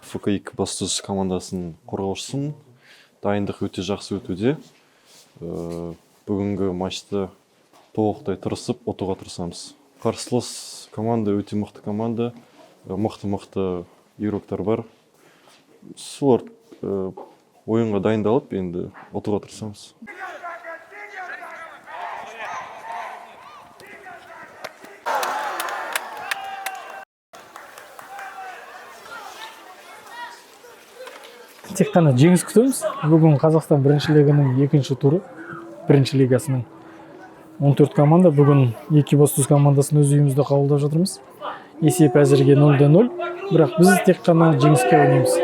ФК2 Бассыз командасының қорғаушысымын. Дайындық өте жақсы өтуде. Бүгінгі матчта толықтай тырысып, ұтуға тырысамыз. Қарсылас команда өте мықты команда, мықты игроктар бар. Солар ойынға дайындалып, енді ұтуға тырысамыз. Тек қана жеңіс күтеміз. Бүгін Қазақстан бірінші лигінің екінші туры, бірінші лигасының 14 команда. Бүгін Екібастұз командасын өз үйімізде қабылдап жатырмыз. Есеп әзірге 0-0, бірақ біз тек қана жеңіске ойнаймыз.